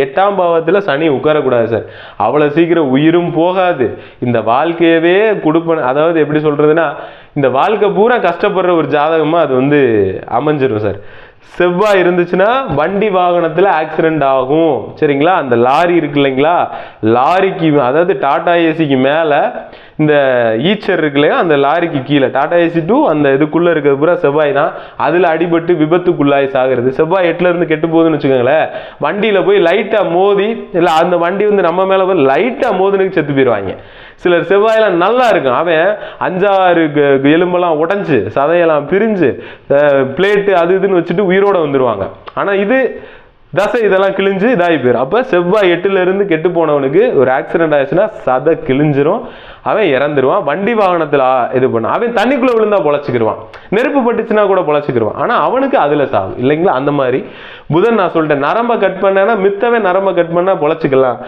8ஆம் பாவத்துல சனி உட்காரக்கூடாது சார். அவ்வளவு சீக்கிரம் உயிரும் போகாது, இந்த வாழ்க்கையவே கொடுப்பன, அதாவது எப்படி சொல்றதுன்னா இந்த வாழ்க்கை பூரா கஷ்டப்படுற ஒரு ஜாதகமா அது வந்து அமைஞ்சிடும் சார். செவ்வாய் இருந்துச்சுன்னா வண்டி வாகனத்துல ஆக்சிடென்ட் ஆகும், சரிங்களா. அந்த லாரி இருக்கு இல்லைங்களா, லாரிக்கு அதாவது டாடா ஏசிக்கு மேல இந்த ஈச்சர் இருக்கு இல்லையா, அந்த லாரிக்கு கீழே டாடா ஏசி டூ அந்த இதுக்குள்ள இருக்கிறது பூரா செவ்வாய் தான். அதுல அடிபட்டு விபத்துக்குள்ளாய் சாகிறது. செவ்வாய் 8ல இருந்து கெட்டு போகுதுன்னு வச்சுக்கோங்களேன், வண்டியில போய் லைட்டா மோதி, இல்ல அந்த வண்டி வந்து நம்ம மேல போய் லைட்டா மோதுனுக்கு செத்து போயிடுவாங்க. சிலர் செவ்வாயில நல்லா இருக்கும், அவன் 5-6 எலும்பெல்லாம் உடைஞ்சு சதையெல்லாம் பிரிஞ்சு பிளேட்டு அது இதுன்னு வச்சுட்டு உயிரோட வந்துருவாங்க. ஆனா இது தசை இதெல்லாம் கிழிஞ்சு இதாகி போயிடும். அப்ப செவ்வாய் 8ல இருந்து கெட்டு போனவனுக்கு ஒரு ஆக்சிடென்ட் ஆயிடுச்சுன்னா சதை கிழிஞ்சிரும், அவன் இறந்துருவான். வண்டி வாகனத்துல இது பண்ண அவன் தண்ணிக்குள்ள விழுந்தா பொழைச்சிக்கிடுவான், நெருப்பு பட்டுச்சுன்னா கூட பொழைச்சிக்கிடுவான். ஆனா அவனுக்கு அதுல சாவு இல்லைங்களா. அந்த மாதிரி புதன் நான் சொல்லிட்டேன், நரம்ப கட் பண்ணா மித்தவன் நரம்ப கட் பண்ணா பொழைச்சிக்கலாம்.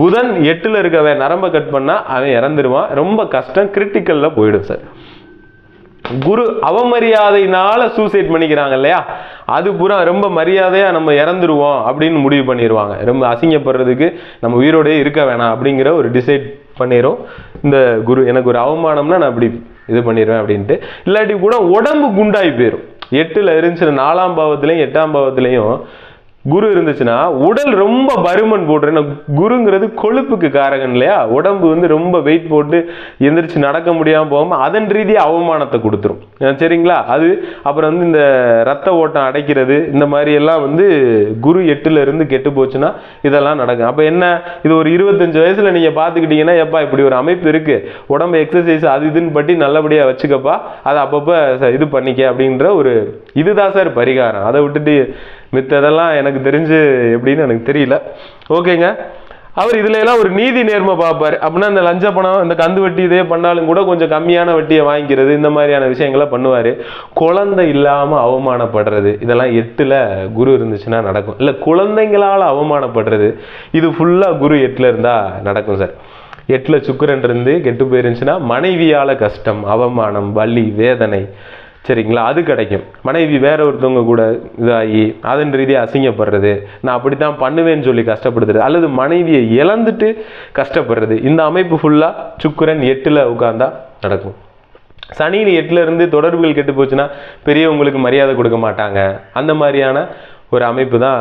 புதன் 8ல இருக்கவன் நரம்ப கட் பண்ணா அவன் இறந்துருவான், ரொம்ப கஷ்டம், கிரிட்டிக்கல்ல போயிடும் சார். குரு அவமரியாதையினால சூசைட் பண்ணிக்கிறாங்க இல்லையா, அது பூரா ரொம்ப மரியாதையா நம்ம இறந்துருவோம் அப்படின்னு முடிவு பண்ணிடுவாங்க. ரொம்ப அசிங்கப்படுறதுக்கு நம்ம உயிரோடே இருக்க வேணாம் அப்படிங்கிற ஒரு டிசைட் பண்ணிடும் இந்த குரு. எனக்கு ஒரு அவமானம்னா நான் அப்படி இது பண்ணிடுவேன் அப்படின்ட்டு. இல்லாட்டி கூட உடம்பு குண்டாகி போயிடும். 8ல இருந்துச்சுன்னா 4ஆம் பாவத்திலையும் 8ஆம் பாவத்திலையும் குரு இருந்துச்சுன்னா உடல் ரொம்ப பருமன் போடுறேன். குருங்கிறது கொழுப்புக்கு காரகன் இல்லையா, உடம்பு வந்து ரொம்ப வெயிட் போட்டு எந்திரிச்சு நடக்க முடியாம போகாம அதன் ரீதியாக அவமானத்தை கொடுத்துரும், சரிங்களா. அது அப்புறம் வந்து இந்த ரத்த ஓட்டம் அடைக்கிறது, இந்த மாதிரி எல்லாம் வந்து குரு 8ல இருந்து கெட்டு போச்சுன்னா இதெல்லாம் நடக்கும். அப்ப என்ன, இது ஒரு 25 வயசுல நீங்க பாத்துக்கிட்டீங்கன்னா, எப்பா இப்படி ஒரு அமைப்பு இருக்கு, உடம்பு எக்ஸசைஸ் அது இதுன்னு பட்டி நல்லபடியா வச்சுக்கப்பா, அதை அப்பப்ப இது பண்ணிக்க அப்படின்ற ஒரு இதுதான் சார் பரிகாரம். அதை விட்டுட்டு மித்ததெல்லாம் எனக்கு தெரிஞ்சு எப்படின்னு எனக்கு தெரியல. ஓகேங்க. அவர் இதுல எல்லாம் ஒரு நீதி நேர்மை பார்ப்பாரு. அப்படின்னா இந்த லஞ்ச பணம் இந்த கந்து வட்டி இதே பண்ணாலும் கூட கொஞ்சம் கம்மியான வட்டியை வாங்கிக்கிறது, இந்த மாதிரியான விஷயங்களை பண்ணுவாரு. குழந்தை இல்லாம அவமானப்படுறது, இதெல்லாம் 8ல குரு இருந்துச்சுன்னா நடக்கும். இல்ல குழந்தைங்களால அவமானப்படுறது, இது ஃபுல்லா குரு 8ல இருந்தா நடக்கும் சார். 8ல சுக்கிரன் இருந்து கெட்டு போயிருந்துச்சுன்னா மனைவியால கஷ்டம், அவமானம், வலி, வேதனை, சரிங்களா, அது கிடைக்கும். மனைவி வேற ஒருத்தவங்க கூட இதாகி அதன் ரீதியாக அசிங்கப்படுறது, நான் அப்படித்தான் பண்ணுவேன்னு சொல்லி கஷ்டப்படுத்துறது, அல்லது மனைவியை இழந்துட்டு கஷ்டப்படுறது, இந்த அமைப்பு ஃபுல்லா சுக்கிரன் 8ல உட்கார்ந்தா நடக்கும். சனியின் 8ல இருந்து தொடர்புகள் கெட்டு போச்சுன்னா பெரியவங்களுக்கு மரியாதை கொடுக்க மாட்டாங்க. அந்த மாதிரியான ஒரு அமைப்பு தான்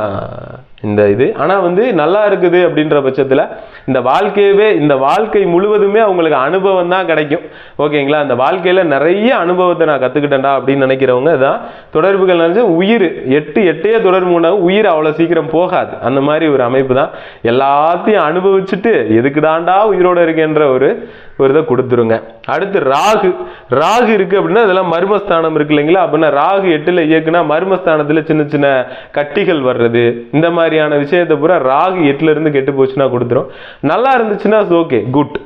இந்த இது. ஆனா வந்து நல்லா இருக்குது அப்படின்ற பட்சத்துல இந்த வாழ்க்கையவே, இந்த வாழ்க்கை முழுவதுமே அவங்களுக்கு அனுபவம் தான் கிடைக்கும். ஓகேங்களா. அந்த வாழ்க்கையில நிறைய அனுபவத்தை நான் கத்துக்கிட்டேன்டா அப்படின்னு நினைக்கிறவங்க தான் தொடர்புகள் நினைச்சு உயிர் 8 தொடர்பு உண்டாகும், உயிர் அவ்வளவு சீக்கிரம் போகாது. அந்த மாதிரி ஒரு அமைப்பு தான். எல்லாத்தையும் அனுபவிச்சுட்டு எதுக்குதாண்டா உயிரோட இருக்கேன்ற ஒரு இதை கொடுத்துருங்க. அடுத்து ராகு இருக்கு அப்படின்னா இதெல்லாம் மர்மஸ்தானம் இருக்கு இல்லைங்களா. அப்படின்னா ராகு 8ல இயக்குனா மர்மஸ்தானத்துல சின்ன சின்ன கட்டிகள் வர்றது, இந்த மாதிரியான விஷயத்தை பூரா ராகு 8ல இருந்து கெட்டு போச்சுன்னா கொடுத்துரும். நல்லா இருந்துச்சுன்னா ஓகே, குட்,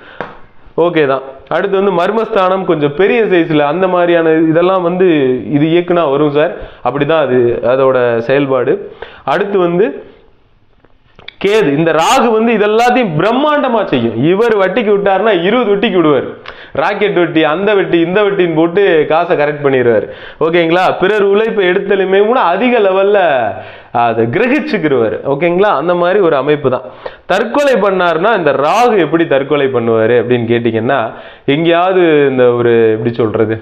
ஓகே தான். அடுத்து வந்து மர்மஸ்தானம் கொஞ்சம் பெரிய சைஸ்ல அந்த மாதிரியான இதெல்லாம் வந்து இது இயக்குனா வரும் சார். அப்படிதான் அது அதோட செயல்பாடு. அடுத்து வந்து கேது, இந்த ராகு வந்து இதெல்லாத்தையும் பிரம்மாண்டமா செய்யும். இவர் வட்டிக்கு விட்டாருன்னா 20 வட்டிக்கு விடுவார். ராக்கெட் வட்டி, அந்த வட்டி, இந்த வட்டின்னு போட்டு காசை கரெக்ட் பண்ணிடுவார். ஓகேங்களா. பிறர் உழைப்பை எடுத்தலுமே கூட அதிக லெவல்ல அதை கிரகிச்சுக்கிறவர். ஓகேங்களா. அந்த மாதிரி ஒரு அமைப்பு தான். தற்கொலை பண்ணாருன்னா இந்த ராகு எப்படி தற்கொலை பண்ணுவாரு அப்படின்னு கேட்டீங்கன்னா, எங்கேயாவது இந்த ஒரு எப்படி சொல்றது,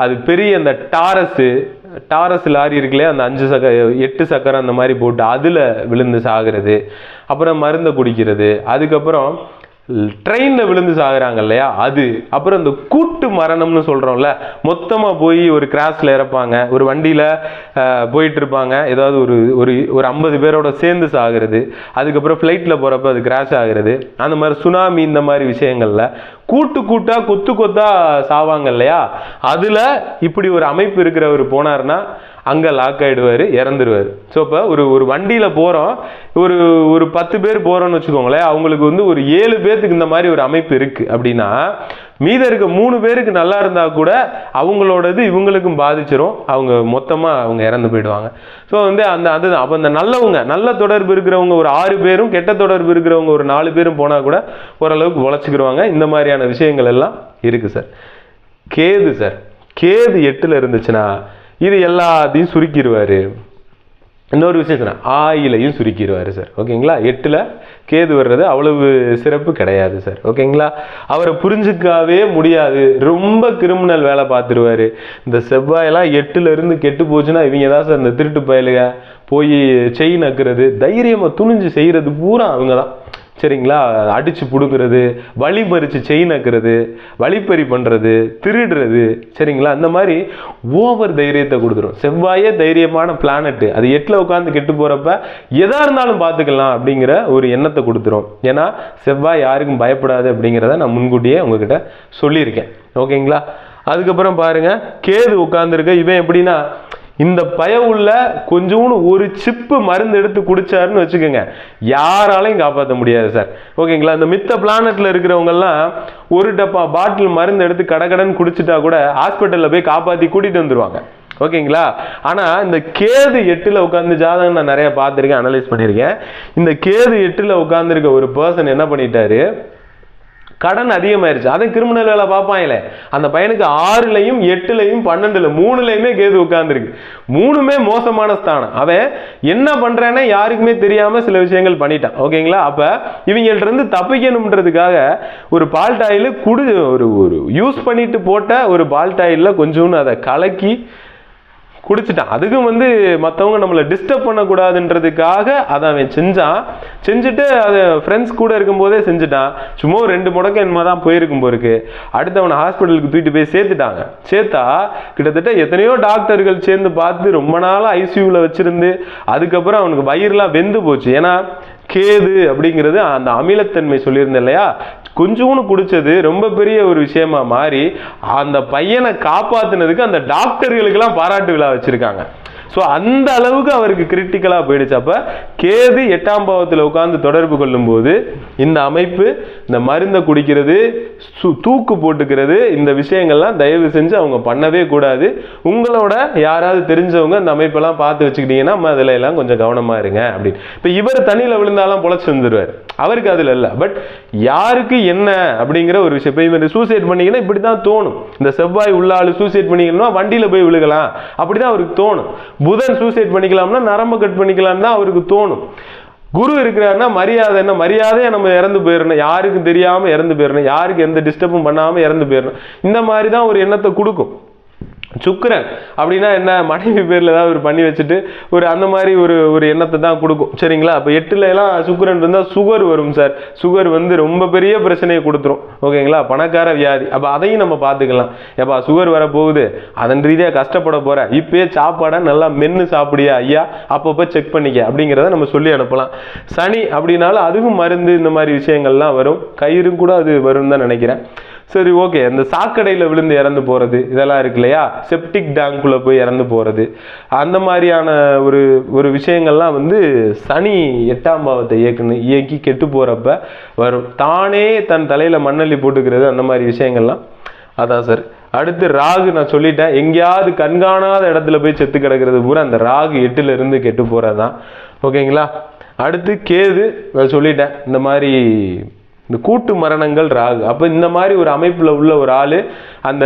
அது பெரிய அந்த டாரஸ் லாரி இருக்குல்லையா, அந்த 5 சக்கரம் 8 சக்கரம் அந்த மாதிரி போட்டு அதுல விழுந்து சாகிறது, அப்புறம் மருந்தை குடிக்கிறது, அதுக்கப்புறம் ட்ரெயின்ல விழுந்து சாகுறாங்க இல்லையா அது, அப்புறம் இந்த கூட்டு மரணம்னு சொல்றோம்ல, மொத்தமா போய் ஒரு கிராஷ்ல இறப்பாங்க, ஒரு வண்டியில போயிட்டு இருப்பாங்க, ஏதாவது ஒரு 50 பேரோட சேர்ந்து சாகுறது, அதுக்கப்புறம் ஃபிளைட்ல போறப்ப அது கிராஷ் ஆகுறது, அந்த மாதிரி சுனாமி, இந்த மாதிரி விஷயங்கள்ல கூட்டா கொத்தா சாவாங்க இல்லையா. அதுல இப்படி ஒரு அமைப்பு இருக்கிறவர் போனார்னா அங்க லாக் ஆயிடுவாரு, இறந்துருவாரு. ஸோ இப்போ ஒரு வண்டியில போறோம், ஒரு 10 பேர் போறோம்னு வச்சுக்கோங்களேன், அவங்களுக்கு வந்து ஒரு 7 பேருக்கு இந்த மாதிரி ஒரு அமைப்பு இருக்கு அப்படின்னா, மீத இருக்க 3 பேருக்கு நல்லா இருந்தா கூட அவங்களோடது இவங்களுக்கும் பாதிச்சிரும், அவங்க இறந்து போயிடுவாங்க. ஸோ வந்து அதுதான். அப்போ இந்த நல்ல தொடர்பு இருக்கிறவங்க ஒரு 6 பேரும், கெட்ட தொடர்பு இருக்கிறவங்க ஒரு 4 பேரும் போனா கூட ஓரளவுக்கு உழைச்சிக்கிடுவாங்க. இந்த மாதிரியான விஷயங்கள் எல்லாம் இருக்கு சார். கேது 8ல இருந்துச்சுன்னா இது எல்லாத்தையும் சுருக்கிடுவாரு. இன்னொரு விஷயம் ஆயிலையும் சுருக்கிடுவார் சார். ஓகேங்களா? 8ல் கேது வர்றது அவ்வளவு சிறப்பு கிடையாது சார். ஓகேங்களா? அவரை புரிஞ்சுக்காவே முடியாது, ரொம்ப கிரிமினல் வேலை பார்த்துருவாரு. இந்த செவ்வாயெல்லாம் 8ல் இருந்து கெட்டு போச்சுன்னா இவங்க தான் சார் இந்த திருட்டு பயலுக, போய் செயின் நக்குறது, தைரியமாக துணிஞ்சு செய்கிறது பூரா அவங்க தான். சரிங்களா? அடித்து பிடுக்கிறது, வழி பறித்து செயின் நக்குறது, வழிப்பறி பண்ணுறது, திருடுறது. சரிங்களா? அந்த மாதிரி ஓவர் தைரியத்தை கொடுத்துரும். செவ்வாயே தைரியமான பிளானட்டு, அது 8ல் உட்காந்து கெட்டு போகிறப்ப எதாக இருந்தாலும் பார்த்துக்கலாம் அப்படிங்கிற ஒரு எண்ணத்தை கொடுத்துரும். ஏன்னா செவ்வாய் யாருக்கும் பயப்படாது அப்படிங்கிறத நான் முன்கூட்டியே உங்ககிட்ட சொல்லியிருக்கேன். ஓகேங்களா? அதுக்கப்புறம் பாருங்கள், கேது உட்காந்துருக்க இவன் எப்படின்னா, இந்த உள்ள கொஞ்சோன்னு ஒரு சிப்பு மருந்து எடுத்து குடிச்சாருன்னு வச்சுக்கோங்க, யாராலையும் காப்பாற்ற முடியாது சார். ஓகேங்களா? இந்த மித்த பிளானட்ல இருக்கிறவங்கெல்லாம் ஒரு டப்பா பாட்டில் மருந்து எடுத்து கடகடன்னு குடிச்சிட்டா கூட ஹாஸ்பிட்டலில் போய் காப்பாற்றி கூட்டிகிட்டு வந்துடுவாங்க. ஓகேங்களா? ஆனால் இந்த கேது 8ல் உட்காந்து ஜாதகம் நான் நிறைய பார்த்துருக்கேன், அனலைஸ் பண்ணியிருக்கேன். இந்த கேது 8ல் உட்காந்துருக்க ஒரு பர்சன் என்ன பண்ணிட்டாரு, கடன் அதிகமாயிருச்சு. அதை கிரிமினல் வேலை பார்ப்பாங்களே, அந்த பையனுக்கு 6லையும் 8லையும் 12ல் 3லையுமே கேது உட்கார்ந்துருக்கு. 3மே மோசமான ஸ்தானம். அவன் என்ன பண்றானே யாருக்குமே தெரியாம சில விஷயங்கள் பண்ணிட்டான். ஓகேங்களா? அப்ப இவங்கள்ட்ட இருந்து தப்பிக்கணும்ன்றதுக்காக ஒரு பால்டாயில் ஒரு யூஸ் பண்ணிட்டு போட்ட ஒரு பால்டாயில கொஞ்சோன்னு அதை கலக்கி குடிச்சிட்டான். அதுக்கும் மற்றவங்க நம்மளை டிஸ்டர்ப் பண்ணக்கூடாதுன்றதுக்காக அதை அவன் செஞ்சுட்டு அதை ஃப்ரெண்ட்ஸ் கூட இருக்கும்போதே செஞ்சுட்டான். சும்மா 2 முடக்கம் என்னமா தான் போயிருக்கும் போருக்கு. அடுத்து அவனை ஹாஸ்பிட்டலுக்கு தூக்கிட்டு போய் சேர்த்துட்டாங்க. சேர்த்தா கிட்டத்தட்ட எத்தனையோ டாக்டர்கள் சேர்ந்து பார்த்து ரொம்ப நாளாக ஐசியூவில் வச்சிருந்து அதுக்கப்புறம் அவனுக்கு வயிறுலாம் வெந்து போச்சு. ஏன்னா கேது அப்படிங்கிறது அந்த அமிலத்தன்மை சொல்லியிருந்தேன் இல்லையா, கொஞ்சோன்னு குடிச்சது ரொம்ப பெரிய ஒரு விஷயமா மாறி அந்த பையனை காப்பாத்தினதுக்கு அந்த டாக்டர்களுக்கெல்லாம் பாராட்டு விழா வச்சிருக்காங்க. ஸோ அந்த அளவுக்கு அவருக்கு கிரிட்டிக்கலாக போயிடுச்சு. அப்போ கேது 8ஆம் பாவத்தில் உட்காந்து தொடர்பு கொள்ளும் போது இந்த அமைப்பு, இந்த மருந்தை குடிக்கிறது, தூக்கு போட்டுக்கிறது, இந்த விஷயங்கள்லாம் தயவு செஞ்சு அவங்க பண்ணவே கூடாது. உங்களோட யாராவது தெரிஞ்சவங்க இந்த அமைப்பெல்லாம் பார்த்து வச்சுக்கிட்டீங்கன்னா அதில் எல்லாம் கொஞ்சம் கவனமாக இருங்க அப்படின்னு. இப்போ இவர் தண்ணியில் விழுந்தாலும் பொழைச்சி வந்துடுவார், அவருக்கு அதில் இல்லை. பட் யாருக்கு என்ன அப்படிங்கிற ஒரு விஷயம். இப்போ இவர் சூசைட் பண்ணிங்கன்னா இப்படி தான் தோணும். இந்த செவ்வாய் உள்ள ஆள் சூசைட் பண்ணிக்கணும்னா வண்டியில் போய் விழுகலாம், அப்படி தான் அவருக்கு தோணும். புதன் சூசைட் பண்ணிக்கலாம்னா நரம்பு கட் பண்ணிக்கலாம் தான் அவருக்கு தோணும். குரு இருக்கிறாருன்னா மரியாதை, என்ன மரியாதையை நம்ம இறந்து போயிடணும், யாருக்கும் தெரியாம இறந்து போயிடணும், யாருக்கு எந்த டிஸ்டர்பும் பண்ணாம இறந்து போயிடணும். இந்த மாதிரி தான் ஒரு எண்ணத்தை கொடுக்கும். சுக்கிரன் அப்படின்னா என்ன, மனைவி பேர்ல ஏதாவது ஒரு பண்ணி வச்சுட்டு ஒரு அந்த மாதிரி ஒரு எண்ணத்தை தான் கொடுக்கும். சரிங்களா? அப்போ 8ல் எல்லாம் சுக்கிரன் இருந்தால் சுகர் வரும் சார். சுகர் ரொம்ப பெரிய பிரச்சனையை கொடுத்துரும். ஓகேங்களா? பணக்கார வியாதி. அப்போ அதையும் நம்ம பார்த்துக்கலாம். எப்பா சுகர் வரப்போகுது, அதன் ரீதியாக கஷ்டப்பட போற, இப்பயே சாப்பாடை நல்லா மென்று சாப்பிடியா ஐயா, அப்பப்போ செக் பண்ணிக்க அப்படிங்கிறத நம்ம சொல்லி அனுப்பலாம். சனி அப்படின்னாலும் அதுவும் மருந்து, இந்த மாதிரி விஷயங்கள்லாம் வரும். கயிறும் கூட அது வரும் தான் நினைக்கிறேன். சரி, ஓகே. அந்த சாக்கடையில் விழுந்து இறந்து போகிறது இதெல்லாம் இருக்கு இல்லையா, செப்டிக் டேங்குள்ளே போய் இறந்து போகிறது, அந்த மாதிரியான ஒரு விஷயங்கள்லாம் சனி 8ஆம் பாவத்தை இயக்கி கெட்டு போகிறப்ப வரும். தானே தன் தலையில் மண்ணள்ளி போட்டுக்கிறது, அந்த மாதிரி விஷயங்கள்லாம் அதான் சார். அடுத்து ராகு, நான் சொல்லிட்டேன், எங்கேயாவது கண்காணாத இடத்துல போய் செத்து கிடக்கிறது பூரா அந்த ராகு 8ல் இருந்து கெட்டு போகிறது தான். ஓகேங்களா? அடுத்து கேது, நான் சொல்லிட்டேன், இந்த மாதிரி இந்த கூட்டு மரணங்கள் ராகு. அப்போ இந்த மாதிரி ஒரு அமைப்பில் உள்ள ஒரு ஆள் அந்த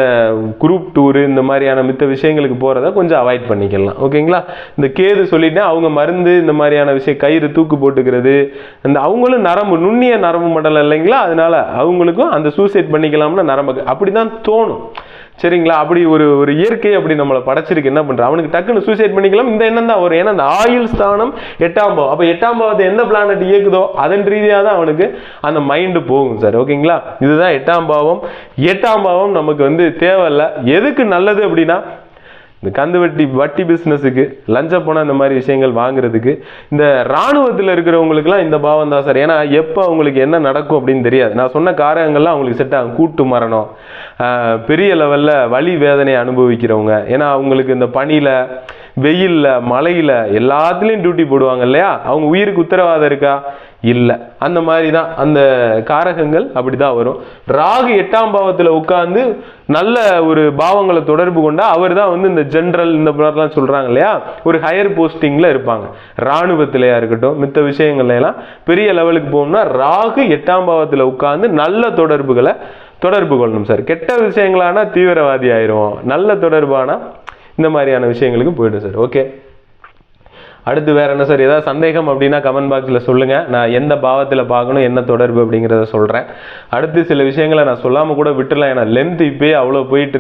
குரூப் டூரு இந்த மாதிரியான மித்த விஷயங்களுக்கு போகிறத கொஞ்சம் அவாய்ட் பண்ணிக்கலாம். ஓகேங்களா? இந்த கேது சொல்லிட்டேன், அவங்க மருந்து இந்த மாதிரியான விஷயம், கயிறு தூக்கு போட்டுக்கிறது, அந்த அவங்களும் நரம்பு, நுண்ணிய நரம்பு மண்டலம் இல்லைங்களா, அதனால அவங்களுக்கும் அந்த சூசைட் பண்ணிக்கலாம்னா நரம்பு அப்படி தான் தோணும். சரிங்களா? அப்படி ஒரு இயற்கை அப்படி நம்மளை படைச்சிருக்கு. என்ன பண்ற, அவனுக்கு டக்குன்னு சூசைட் பண்ணிக்கலாம், இந்த எண்ணம் தான் வரும். ஏன்னா அந்த ஆயுள் ஸ்தானம் 8ஆம் பாவம். அப்போ 8ஆம் பாவத்தை எந்த பிளானட் இயக்குதோ அதன் ரீதியாக தான் அவனுக்கு அந்த மைண்டு போகும் சார். ஓகேங்களா? இதுதான் 8ஆம் பாவம். 8ஆம் பாவம் நமக்கு தேவையில்லை. எதுக்கு நல்லது அப்படின்னா, இந்த கந்து வட்டி பிஸ்னஸுக்கு, லஞ்ச பணம், இந்த மாதிரி விஷயங்கள் வாங்குறதுக்கு, இந்த இராணுவத்தில் இருக்கிறவங்களுக்குலாம் இந்த பாவம் தான் சார். ஏன்னா எப்போ அவங்களுக்கு என்ன நடக்கும் அப்படின்னு தெரியாது. நான் சொன்ன காரகங்கள்லாம் அவங்களுக்கு செட் ஆகும். கூட்டு மரணம், பெரிய லெவலில் வலி வேதனையை அனுபவிக்கிறவங்க, ஏன்னா அவங்களுக்கு இந்த பனியில், வெயிலில், மழையில் எல்லாத்துலேயும் டியூட்டி போடுவாங்க இல்லையா, அவங்க உயிருக்கு உத்தரவாதம் இருக்கா? இல்லை. அந்த மாதிரி தான் அந்த காரகங்கள் அப்படி தான் வரும். ராகு 8ஆம் பாவத்தில் உட்கார்ந்து நல்ல ஒரு பாவங்களை தொடர்பு கொண்டா அவர் தான் இந்த ஜென்ரல் இந்த மாதிரிலாம் சொல்கிறாங்க இல்லையா, ஒரு ஹையர் போஸ்டிங்கில் இருப்பாங்க. இராணுவத்திலையா இருக்கட்டும், மித்த விஷயங்கள்லாம் பெரிய லெவலுக்கு போகணும்னா ராகு 8ஆம் பாவத்தில் உட்கார்ந்து நல்ல தொடர்பு கொள்ளணும் சார். கெட்ட விஷயங்களானா தீவிரவாதி ஆயிரும், நல்ல தொடர்பானா இந்த மாதிரியான விஷயங்களுக்கு போயிடும் சார். ஓகே. அடுத்து வேற என்ன சார், ஏதாவது சந்தேகம் அப்படின்னா கமெண்ட் பாக்ஸில் சொல்லுங்க. நான் எந்த பாவத்தில் பார்க்கணும், என்ன தொடர்பு அப்படிங்கிறத சொல்றேன். அடுத்து சில விஷயங்களை நான் சொல்லாம கூட விட்டுலாம், ஏன்னா லென்த் இப்பயே அவ்வளோ போயிட்டு இருக்கு.